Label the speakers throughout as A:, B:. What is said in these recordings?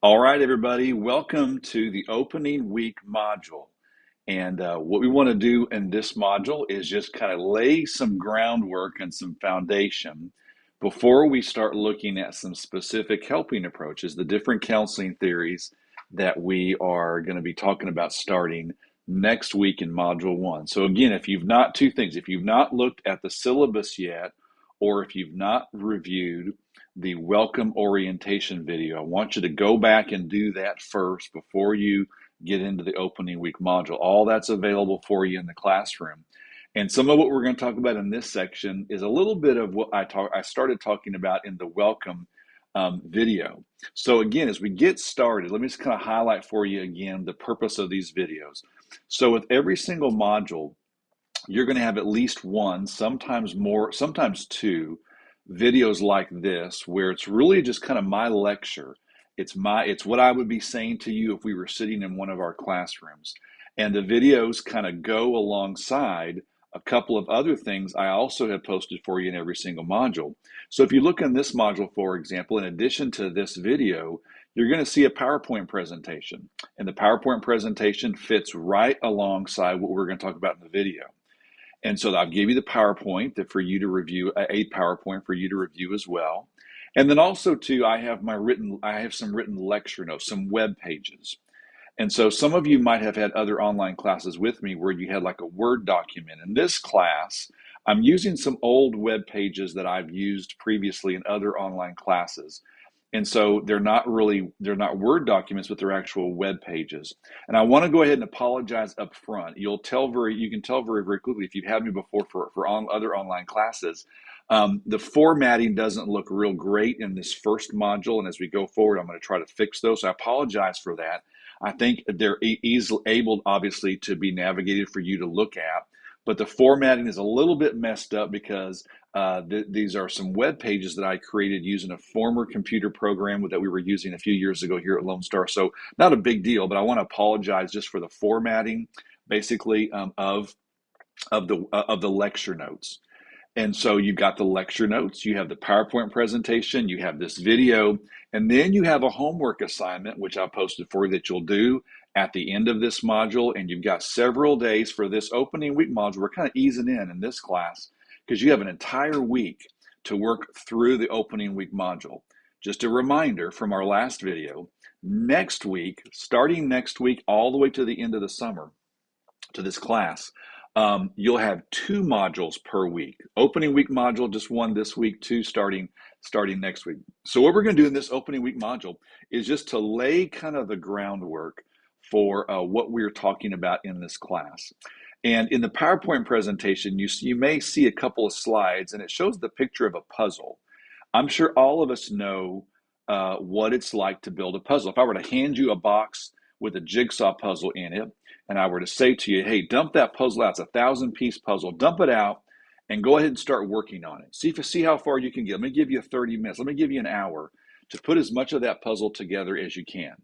A: All right, everybody, welcome to the opening week module. And what we want to do in this module is just kind of lay some groundwork and some foundation before we start looking at some specific helping approaches, the different counseling theories that we are going to be talking about starting next week in module one. So again, if you've not, two things, if you've not looked at the syllabus yet, or if you've not reviewed the welcome orientation video, I want you to go back and do that first before you get into the opening week module. All that's available for you in the classroom. And some of what we're going to talk about in this section is a little bit of what I started talking about in the welcome video. So again, as we get started, let me just kind of highlight for you again the purpose of these videos. So with every single module, you're going to have at least one, sometimes more, sometimes two videos like this, where it's really just kind of my lecture. It's what I would be saying to you if we were sitting in one of our classrooms. And the videos kind of go alongside a couple of other things I also have posted for you in every single module. So if you look in this module, for example, in addition to this video, you're going to see a PowerPoint presentation. And the PowerPoint presentation fits right alongside what we're going to talk about in the video. And so I'll give you the PowerPoint that for you to review, a PowerPoint for you to review as well. And then also too, I have some written lecture notes, some web pages. And so some of you might have had other online classes with me where you had like a Word document. In this class, I'm using some old web pages that I've used previously in other online classes. And so they're not Word documents, but they're actual web pages. And I want to go ahead and apologize up front. You can tell very, very quickly if you've had me before for other online classes. The formatting doesn't look real great in this first module. And as we go forward, I'm going to try to fix those. So I apologize for that. I think they're easily able, obviously, to be navigated for you to look at. But the formatting is a little bit messed up because these are some web pages that I created using a former computer program that we were using a few years ago here at Lone Star. So not a big deal, but I want to apologize just for the formatting, basically, of the lecture notes. And so you've got the lecture notes, you have the PowerPoint presentation, you have this video, and then you have a homework assignment, which I posted for you that you'll do at the end of this module. And you've got several days for this opening week module. We're kind of easing in this class because you have an entire week to work through the opening week module. Just a reminder from our last video, next week, starting next week all the way to the end of the summer, to this class, you'll have 2 modules per week. Opening week module, just one this week, 2 starting next week. So what we're going to do in this opening week module is just to lay kind of the groundwork for what we're talking about in this class. And in the PowerPoint presentation, you may see a couple of slides, and it shows the picture of a puzzle. I'm sure all of us know what it's like to build a puzzle. If I were to hand you a box with a jigsaw puzzle in it, and I were to say to you, hey, dump that puzzle out. It's a 1,000-piece puzzle. Dump it out and go ahead and start working on it. See how far you can get. Let me give you 30 minutes. Let me give you an hour to put as much of that puzzle together as you can.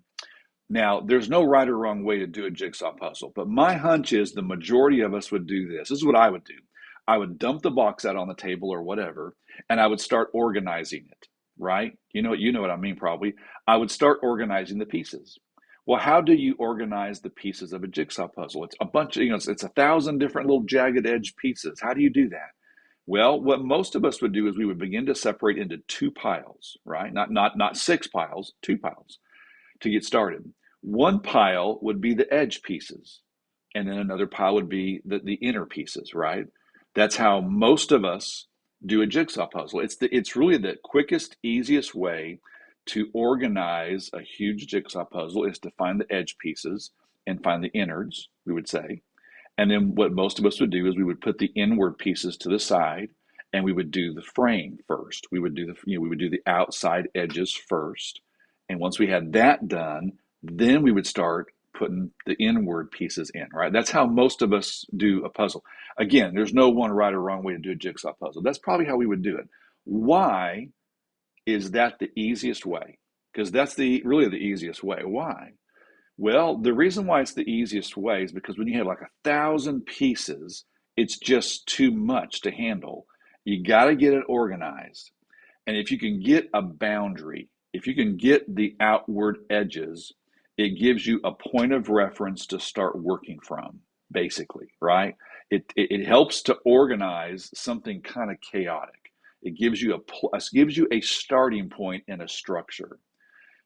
A: Now, there's no right or wrong way to do a jigsaw puzzle, but my hunch is the majority of us would do this. This is what I would do. I would dump the box out on the table or whatever, and I would start organizing it, right? You know what I mean, probably. I would start organizing the pieces. Well, how do you organize the pieces of a jigsaw puzzle? It's a bunch of, it's 1,000 different little jagged edge pieces. How do you do that? Well, what most of us would do is we would begin to separate into 2 piles, right? Not 6 piles, 2 piles to get started. One pile would be the edge pieces, and then another pile would be the inner pieces, right? That's how most of us do a jigsaw puzzle. It's really the quickest, easiest way to organize a huge jigsaw puzzle is to find the edge pieces and find the innards, we would say. And then what most of us would do is we would put the inward pieces to the side and we would do the frame first. We would do the outside edges first. And once we had that done, then we would start putting the inward pieces in, right? That's how most of us do a puzzle. Again, there's no one right or wrong way to do a jigsaw puzzle. That's probably how we would do it. Why is that the easiest way? Because that's really the easiest way. Why? Well, the reason why it's the easiest way is because when you have like 1,000 pieces, it's just too much to handle. You got to get it organized. And if you can get a boundary, if you can get the outward edges, it gives you a point of reference to start working from, basically, right? It helps to organize something kind of chaotic. It gives you a starting point and a structure.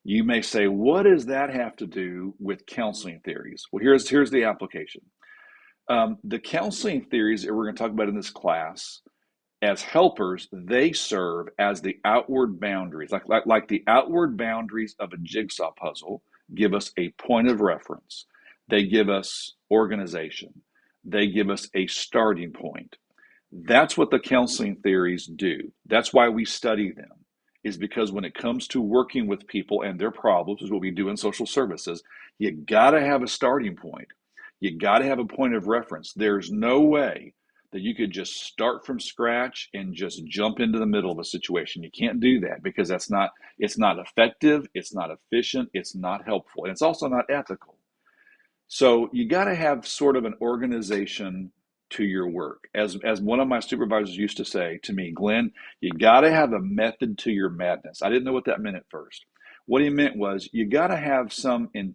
A: You may say, what does that have to do with counseling theories? Well, here's the application. The counseling theories that we're going to talk about in this class, as helpers, they serve as the outward boundaries, like the outward boundaries of a jigsaw puzzle give us a point of reference. They give us organization. They give us a starting point. That's what the counseling theories do. That's why we study them, is because when it comes to working with people and their problems, is what we do in social services, you got to have a starting point. You got to have a point of reference. There's no way that you could just start from scratch and just jump into the middle of a situation. You can't do that because it's not effective, it's not efficient, it's not helpful, and it's also not ethical. So you got to have sort of an organization to your work. As one of my supervisors used to say to me, Glenn, you got to have a method to your madness. I didn't know what that meant at first. What he meant was you got to have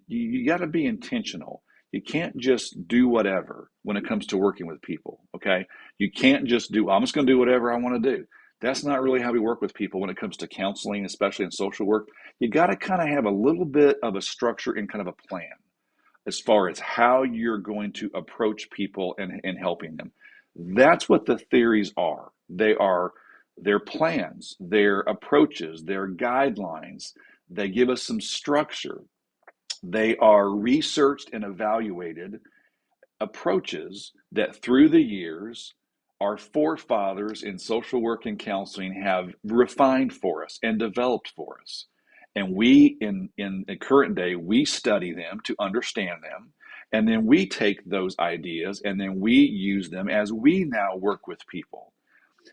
A: you got to be intentional. You can't just do whatever when it comes to working with people, okay? You can't just do, I'm just going to do whatever I want to do. That's not really how we work with people when it comes to counseling, especially in social work. You got to kind of have a little bit of a structure and kind of a plan as far as how you're going to approach people and helping them. That's what the theories are. They are their plans, their approaches, their guidelines. They give us some structure. They are researched and evaluated approaches that through the years our forefathers in social work and counseling have refined for us and developed for us. And we, in the current day, we study them to understand them. And then we take those ideas and then we use them as we now work with people.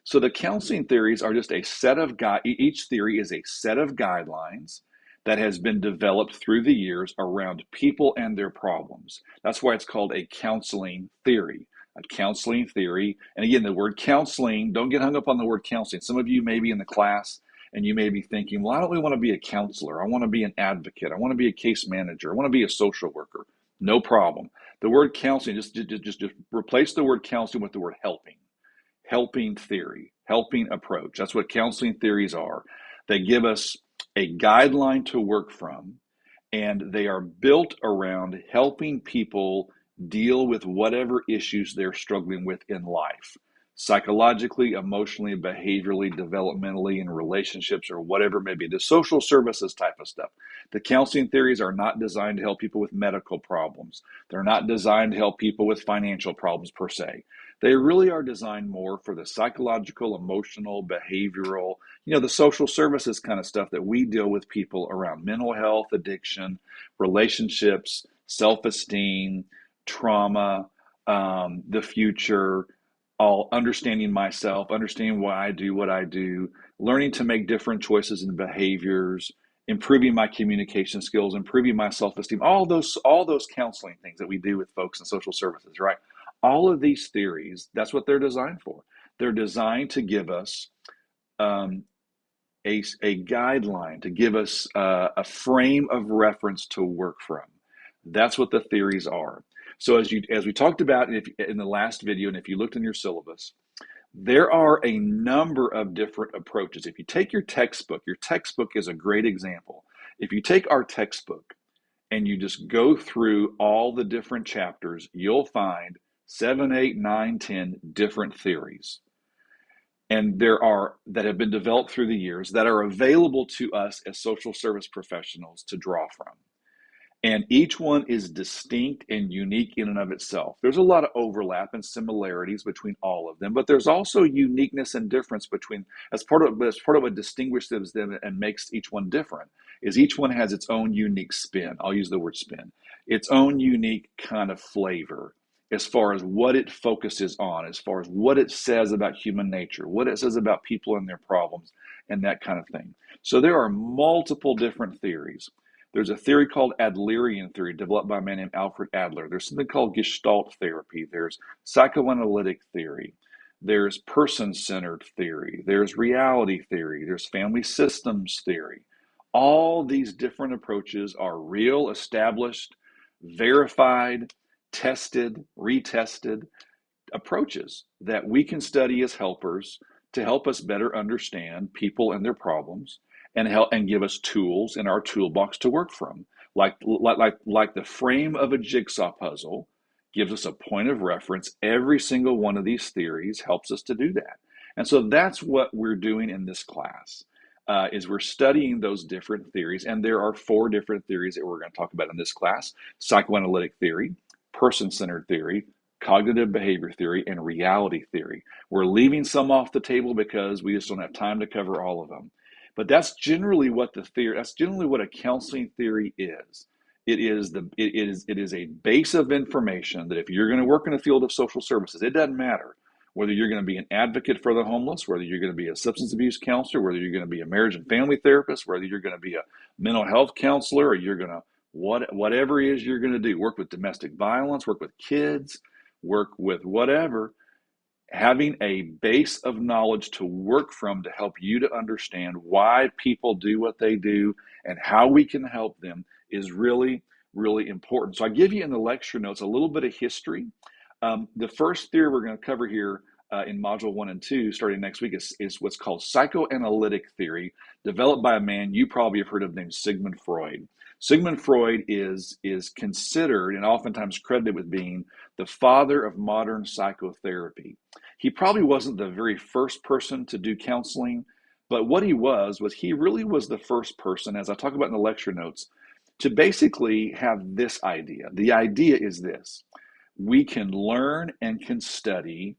A: So the counseling theories are just a set of each theory is a set of guidelines that has been developed through the years around people and their problems. That's why it's called a counseling theory. A counseling theory. And again, the word counseling, don't get hung up on the word counseling. Some of you may be in the class and you may be thinking, well, I don't really want to be a counselor. I want to be an advocate. I want to be a case manager. I want to be a social worker. No problem. The word counseling, just replace the word counseling with the word helping theory, helping approach. That's what counseling theories are. They give us a guideline to work from, and they are built around helping people deal with whatever issues they're struggling with in life, psychologically, emotionally, behaviorally, developmentally, in relationships, or whatever it may be, the social services type of stuff. The counseling theories are not designed to help people with medical problems. They're not designed to help people with financial problems per se. They really are designed more for the psychological, emotional, behavioral, the social services kind of stuff that we deal with people around mental health, addiction, relationships, self-esteem, trauma, the future, all understanding myself, understanding why I do what I do, learning to make different choices and behaviors, improving my communication skills, improving my self-esteem, all those counseling things that we do with folks in social services, right? All of these theories, that's what they're designed for. They're designed to give us um, a guideline, to give us a frame of reference to work from. That's what the theories are. So as we talked about in the last video, and if you looked in your syllabus, there are a number of different approaches. If you take your textbook is a great example. If you take our textbook and you just go through all the different chapters, you'll find 7, 8, 9, 10 different theories. And there are that have been developed through the years that are available to us as social service professionals to draw from. And each one is distinct and unique in and of itself. There's a lot of overlap and similarities between all of them, but there's also uniqueness and difference between, as part of what distinguishes them and makes each one different, is each one has its own unique spin. I'll use the word spin. Its own unique kind of flavor as far as what it focuses on, as far as what it says about human nature, what it says about people and their problems, and that kind of thing. So there are multiple different theories. There's a theory called Adlerian theory developed by a man named Alfred Adler. There's something called Gestalt therapy. There's psychoanalytic theory. There's person-centered theory. There's reality theory. There's family systems theory. All these different approaches are real, established, verified, tested, retested approaches that we can study as helpers to help us better understand people and their problems and help and give us tools in our toolbox to work from. Like the frame of a jigsaw puzzle gives us a point of reference. Every single one of these theories helps us to do that. And so that's what we're doing in this class. Is we're studying those different theories, and there are 4 different theories that we're going to talk about in this class: psychoanalytic theory, person-centered theory, cognitive behavior theory, and reality theory. We're leaving some off the table because we just don't have time to cover all of them. But that's generally what that's generally what a counseling theory is. It is a base of information that if you're going to work in the field of social services, it doesn't matter whether you're going to be an advocate for the homeless, whether you're going to be a substance abuse counselor, whether you're going to be a marriage and family therapist, whether you're going to be a mental health counselor, or you're going to whatever it is you're going to do, work with domestic violence, work with kids, work with whatever, having a base of knowledge to work from to help you to understand why people do what they do and how we can help them is really, really important. So I give you in the lecture notes a little bit of history. The first theory we're going to cover here in Module 1 and 2, starting next week, is what's called psychoanalytic theory, developed by a man you probably have heard of named Sigmund Freud. Sigmund Freud is considered and oftentimes credited with being the father of modern psychotherapy. He probably wasn't the very first person to do counseling, but what he was he really was the first person, as I talk about in the lecture notes, to basically have this idea. The idea is this: we can learn and can study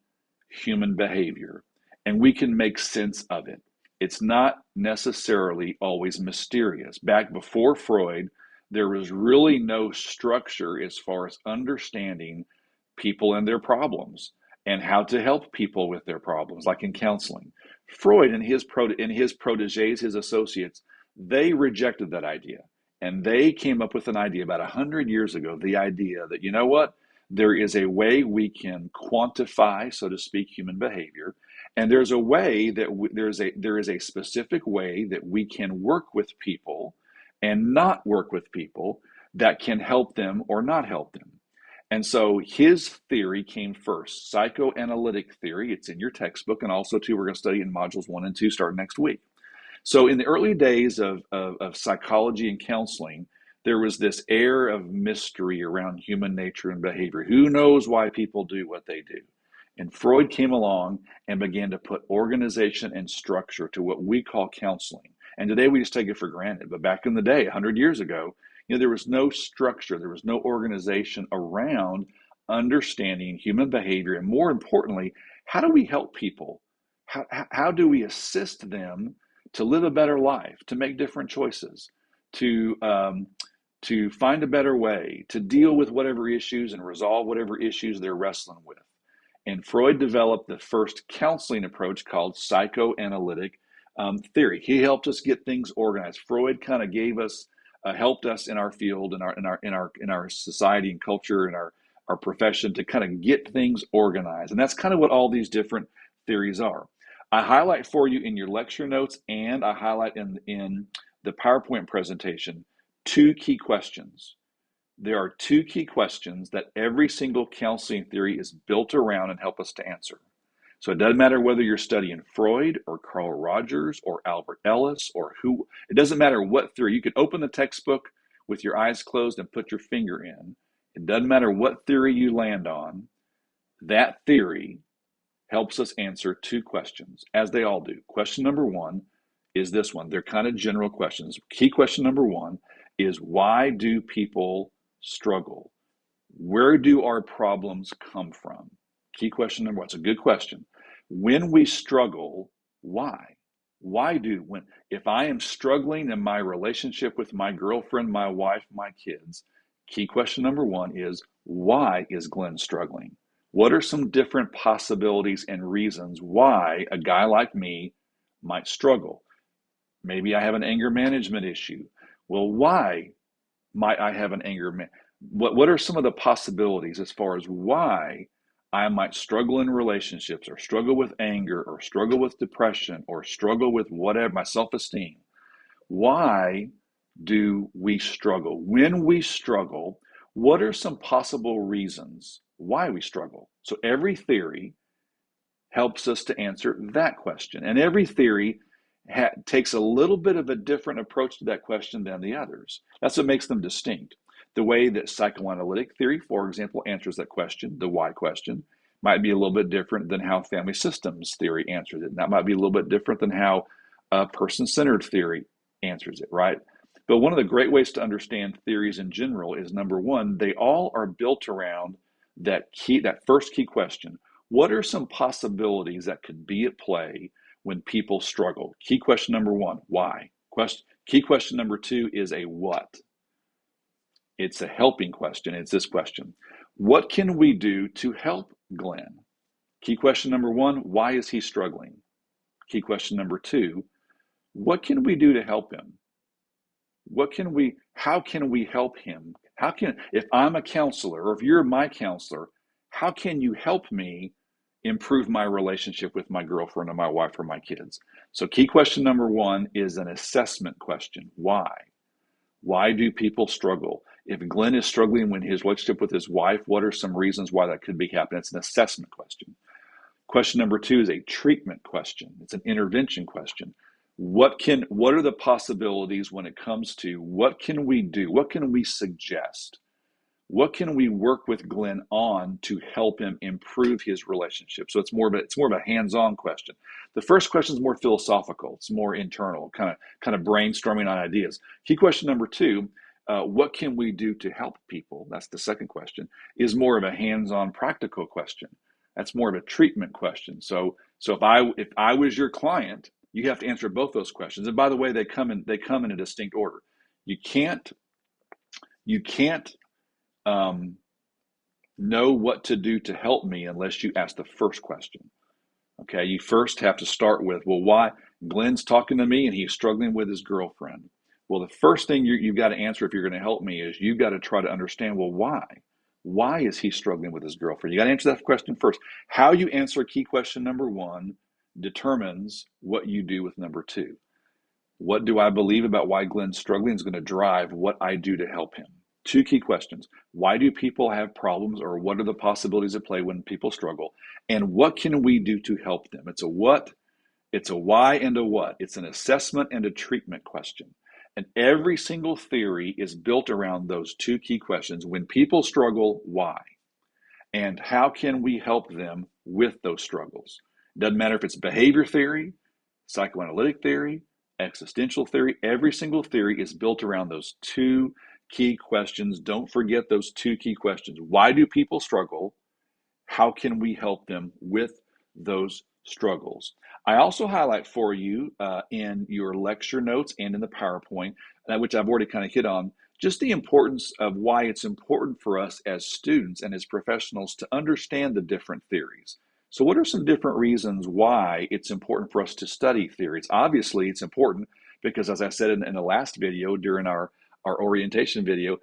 A: human behavior, and we can make sense of it. It's not necessarily always mysterious. Back before Freud, there was really no structure as far as understanding people and their problems and how to help people with their problems, like in counseling. Freud and his proteges, his associates, they rejected that idea. And they came up with an idea about 100 years ago, the idea that, you know what, there is a way we can quantify, so to speak, human behavior, and there's a way that there is a specific way that we can work with people and not work with people that can help them or not help them. And so his theory came first, psychoanalytic theory. It's in your textbook, and also too we're going to study in modules 1 and 2 starting next week. So in the early days of psychology and counseling, there was this air of mystery around human nature and behavior. Who knows why people do what they do? And Freud came along and began to put organization and structure to what we call counseling. And today we just take it for granted. But back in the day, 100 years ago, there was no structure, there was no organization around understanding human behavior. And more importantly, how do we help people? How do we assist them to live a better life, to make different choices, to find a better way, to deal with whatever issues and resolve whatever issues they're wrestling with? And Freud developed the first counseling approach called psychoanalytic theory. He helped us get things organized. Freud kind of gave us, helped us in our field, in our society and culture, in our profession, to kind of get things organized. And that's kind of what all these different theories are. I highlight for you in your lecture notes, and I highlight in the PowerPoint presentation 2 key questions. There are 2 key questions that every single counseling theory is built around and help us to answer. So it doesn't matter whether you're studying Freud or Carl Rogers or Albert Ellis or who, it doesn't matter what theory. You can open the textbook with your eyes closed and put your finger in. It doesn't matter what theory you land on. That theory helps us answer 2 questions, as they all do. Question number 1 is this one. They're kind of general questions. Key question number 1 is, why do people struggle? Where do our problems come from? Key question number 1. It's a good question. When we struggle, why? If I am struggling in my relationship with my girlfriend, my wife, my kids, key question number 1 is, why is Glenn struggling? What are some different possibilities and reasons why a guy like me might struggle? Maybe I have an anger management issue. Well, why might I have an anger management? What are some of the possibilities as far as why I might struggle in relationships, or struggle with anger, or struggle with depression, or struggle with whatever, my self-esteem? Why do we struggle? When we struggle, what are some possible reasons why we struggle? So every theory helps us to answer that question. And every theory takes a little bit of a different approach to that question than the others. That's what makes them distinct. The way that psychoanalytic theory, for example, answers that question, the why question, might be a little bit different than how family systems theory answers it. And that might be a little bit different than how person-centered theory answers it, right? But one of the great ways to understand theories in general is, number one, they all are built around that first key question. What are some possibilities that could be at play when people struggle? Key question number one, why? Key question number two is a what. It's a helping question. It's this question. What can we do to help Glenn? Key question number one, why is he struggling? Key question number two, what can we do to help him? How can we help him? If I'm a counselor or if you're my counselor, how can you help me improve my relationship with my girlfriend or my wife or my kids? So key question number one is an assessment question. Why? Why do people struggle? If Glenn is struggling in his relationship with his wife, what are some reasons why that could be happening? It's an assessment question. Question number two is a treatment question. It's an intervention question. What are the possibilities when it comes to what can we do? What can we suggest? What can we work with Glenn on to help him improve his relationship? So it's more of a hands-on question. The first question is more philosophical. It's more internal, kind of brainstorming on ideas. Key question number two, what can we do to help people? That's the second question. Is more of a hands-on, practical question. That's more of a treatment question. So if I was your client, you have to answer both those questions. And by the way, they come in a distinct order. You can't know what to do to help me unless you ask the first question. Okay, you first have to start with, well, why? Glenn's talking to me and he's struggling with his girlfriend. Well, the first thing you've got to answer if you're going to help me is you've got to try to understand, well, why? Why is he struggling with his girlfriend? You got to answer that question first. How you answer key question number one determines what you do with number two. What do I believe about why Glenn's struggling is going to drive what I do to help him. Two key questions. Why do people have problems, or what are the possibilities at play when people struggle? And what can we do to help them? It's a what, it's a why, and a what. It's an assessment and a treatment question. And every single theory is built around those two key questions. When people struggle, why? And how can we help them with those struggles? It doesn't matter if it's behavior theory, psychoanalytic theory, existential theory. Every single theory is built around those two key questions. Don't forget those two key questions. Why do people struggle? How can we help them with those struggles? I also highlight for you in your lecture notes and in the PowerPoint, which I've already kind of hit on, just the importance of why it's important for us as students and as professionals to understand the different theories. So what are some different reasons why it's important for us to study theories? Obviously, it's important because, as I said in the last video during our orientation video,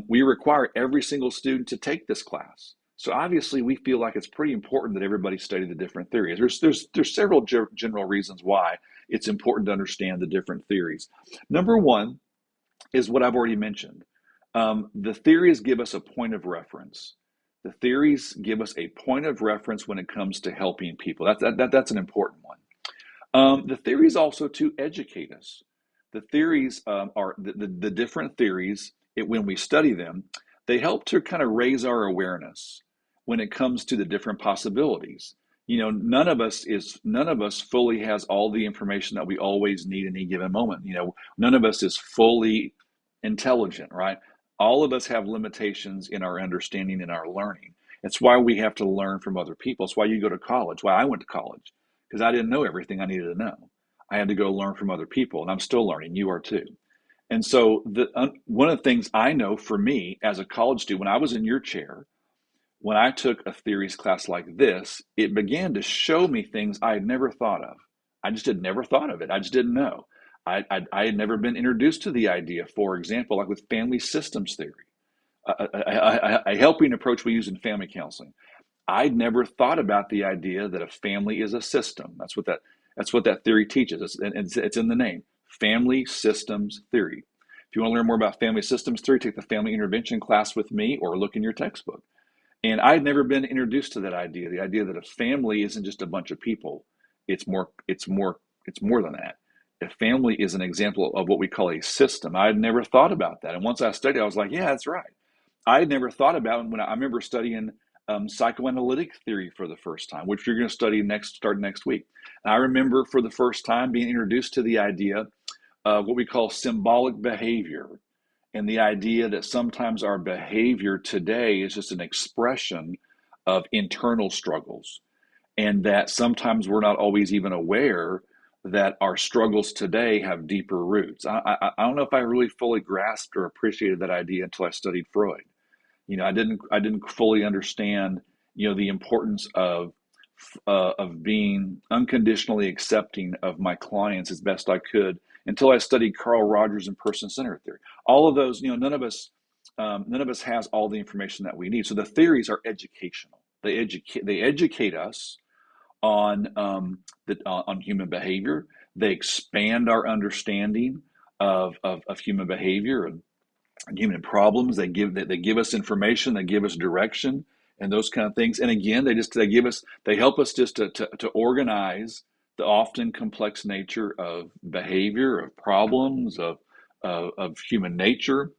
A: we require every single student to take this class. So obviously, we feel like it's pretty important that everybody study the different theories. There's several general reasons why it's important to understand the different theories. Number one is what I've already mentioned. The theories give us a point of reference. The theories give us a point of reference when it comes to helping people. That's an important one. The theories also to educate us. The theories are the different theories. When we study them, they help to kind of raise our awareness when it comes to the different possibilities. You know, none of us fully has all the information that we always need in any given moment. You know, none of us is fully intelligent, right? All of us have limitations in our understanding and our learning. It's why we have to learn from other people. It's why you go to college, why I went to college, because I didn't know everything I needed to know. I had to go learn from other people, and I'm still learning. You are too. And so one of the things I know for me as a college student, when I was in your chair, when I took a theories class like this, it began to show me things I had never thought of. I just had never thought of it. I just didn't know. I had never been introduced to the idea, for example, like with family systems theory, a helping approach we use in family counseling. I'd never thought about the idea that a family is a system. That's what that theory teaches. It's in the name. family systems theory. If you want to learn more about family systems theory, take the family intervention class with me or look in your textbook. And I'd never been introduced to that idea, the idea that a family isn't just a bunch of people. It's more than that. A family is an example of what we call a system. I'd never thought about that. And once I studied, I was like, yeah, that's right. I had never thought about it when I remember studying psychoanalytic theory for the first time, which you're going to study start next week. And I remember for the first time being introduced to the idea of what we call symbolic behavior, and the idea that sometimes our behavior today is just an expression of internal struggles, and that sometimes we're not always even aware that our struggles today have deeper roots. I don't know if I really fully grasped or appreciated that idea until I studied Freud. I didn't fully understand, the importance of being unconditionally accepting of my clients as best I could until I studied Carl Rogers and person-centered theory. All of those, none of us has all the information that we need. So the theories are educational. They educate us on human behavior. They expand our understanding of human behavior and human problems. They give us information. They give us direction and those kind of things. And again, they help us just to organize the often complex nature of behavior, of problems, of human nature.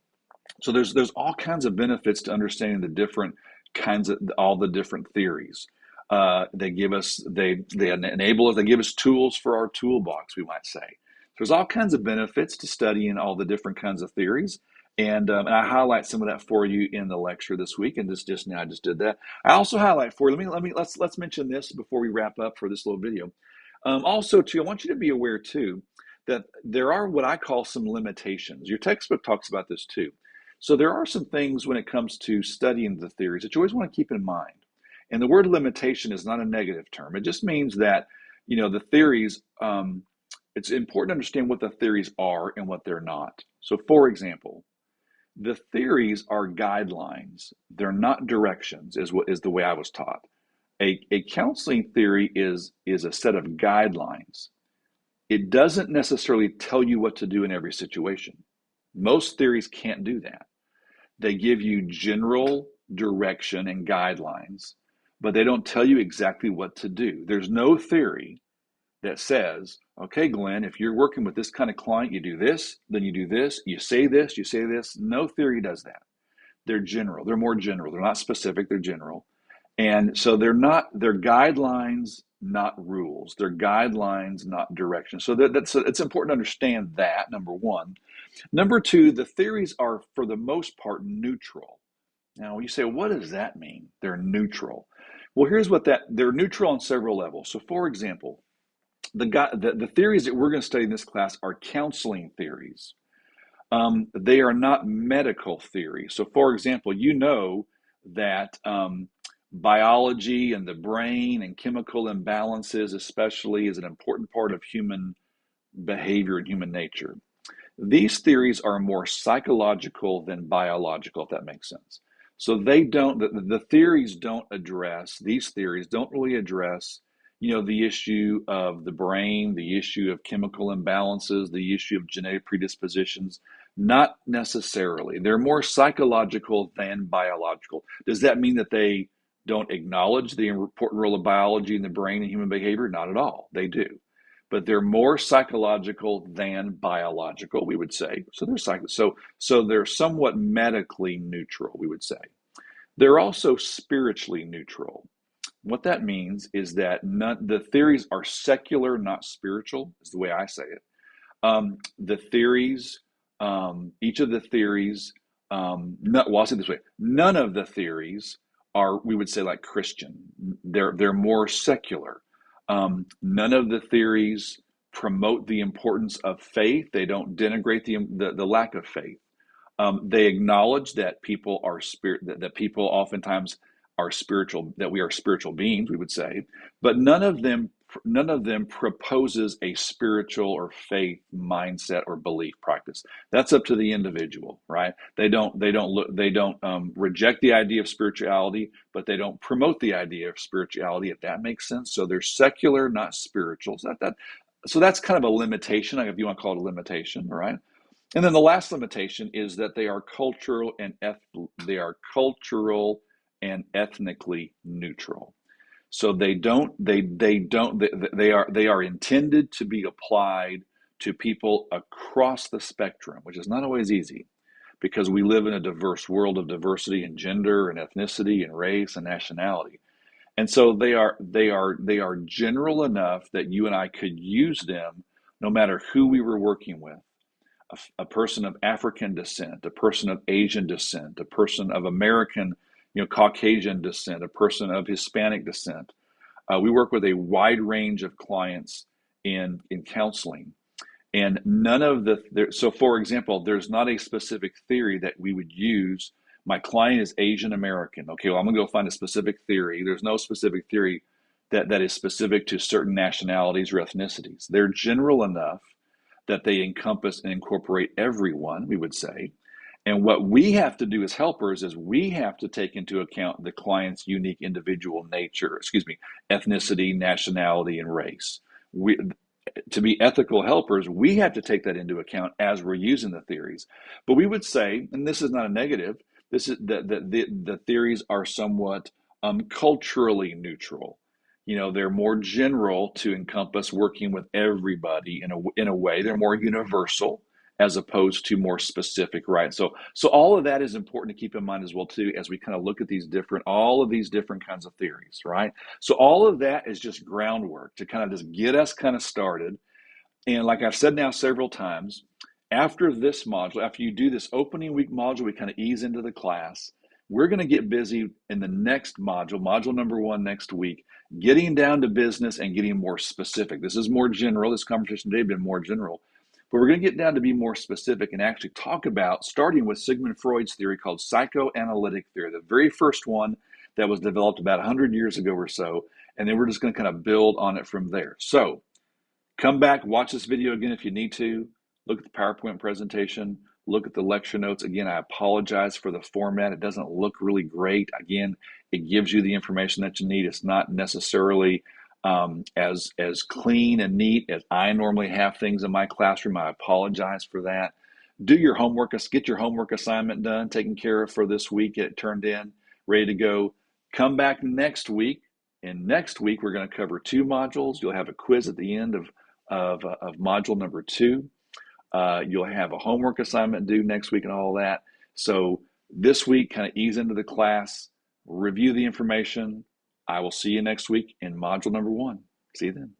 A: So there's all kinds of benefits to understanding the different kinds of all the different theories. They enable us. They give us tools for our toolbox, we might say. There's all kinds of benefits to studying all the different kinds of theories, and I highlight some of that for you in the lecture this week. And just now, I just did that. I also highlight for you. Let's mention this before we wrap up for this little video. Also, too, I want you to be aware too that there are what I call some limitations. Your textbook talks about this too. So there are some things when it comes to studying the theories that you always want to keep in mind. And the word limitation is not a negative term. It just means that, the theories, it's important to understand what the theories are and what they're not. So for example, the theories are guidelines. They're not directions, is the way I was taught. A counseling theory is a set of guidelines. It doesn't necessarily tell you what to do in every situation. Most theories can't do that. They give you general direction and guidelines, but they don't tell you exactly what to do. There's no theory that says, okay, Glenn, if you're working with this kind of client, you do this, then you do this, you say this, you say this. No theory does that. They're general. They're more general. They're not specific. They're general. And so they're guidelines, not rules. They're guidelines, not direction. So it's important to understand that, number one. Number two, the theories are, for the most part, neutral. Now, you say, what does that mean? They're neutral. Well, they're neutral on several levels. So, for example, the theories that we're going to study in this class are counseling theories. They are not medical theories. So, for example, that biology and the brain and chemical imbalances, especially, is an important part of human behavior and human nature. These theories are more psychological than biological, if that makes sense. So the theories don't address, these theories don't really address, the issue of the brain, the issue of chemical imbalances, the issue of genetic predispositions. Not necessarily. They're more psychological than biological. Does that mean that they don't acknowledge the important role of biology in the brain and human behavior? Not at all. They do. But they're more psychological than biological, we would say. So they're somewhat medically neutral, we would say. They're also spiritually neutral. What that means is that the theories are secular, not spiritual, is the way I say it. The theories, each of the theories, I'll say it this way: none of the theories are, we would say, like Christian. They're more secular. None of the theories promote the importance of faith. They don't denigrate the lack of faith. They acknowledge that people are that people oftentimes are spiritual, that we are spiritual beings, we would say, but none of them proposes a spiritual or faith mindset or belief practice. That's up to the individual, right? They don't reject the idea of spirituality, but they don't promote the idea of spirituality, if that makes sense. So they're secular, not spiritual. So So that's kind of a limitation, if you want to call it a limitation, right? And then the last limitation is that they are cultural and ethnically neutral. So they are intended to be applied to people across the spectrum, which is not always easy because we live in a diverse world of diversity in gender and ethnicity and race and nationality. And so they are general enough that you and I could use them no matter who we were working with. A person of African descent, a person of Asian descent, a person of American, Caucasian descent, a person of Hispanic descent. We work with a wide range of clients in counseling, and none of so for example, there's not a specific theory that we would use. My client is Asian American. Okay, well, I'm gonna go find a specific theory. There's no specific theory that is specific to certain nationalities or ethnicities. They're general enough that they encompass and incorporate everyone, we would say. And what we have to do as helpers is we have to take into account the client's unique individual nature, ethnicity, nationality, and race. We, to be ethical helpers, we have to take that into account as we're using the theories. But we would say, and this is not a negative, this is that the theories are somewhat culturally neutral. They're more general to encompass working with everybody in a way. They're more universal as opposed to more specific, right? So all of that is important to keep in mind as well too, as we kind of look at all of these different kinds of theories, right? So all of that is just groundwork to kind of just get us kind of started. And like I've said now several times, after this module, after you do this opening week module, we kind of ease into the class. We're going to get busy in the next module, module number 1 next week, getting down to business and getting more specific. This is more general. This conversation today has been more general. But we're going to get down to be more specific and actually talk about, starting with Sigmund Freud's theory called psychoanalytic theory, the very first one that was developed about 100 years ago or so. And then we're just going to kind of build on it from there. So come back, watch this video again if you need to. Look at the PowerPoint presentation. Look at the lecture notes. Again, I apologize for the format. It doesn't look really great. Again, it gives you the information that you need. It's not necessarily as clean and neat as I normally have things in my classroom. I apologize for that. Do your homework. Get your homework assignment done, taken care of for this week. Get it turned in, ready to go. Come back next week. And next week, we're going to cover 2 modules. You'll have a quiz at the end of module number 2. You'll have a homework assignment due next week and all that. So this week, kind of ease into the class, review the information. I will see you next week in module number 1. See you then.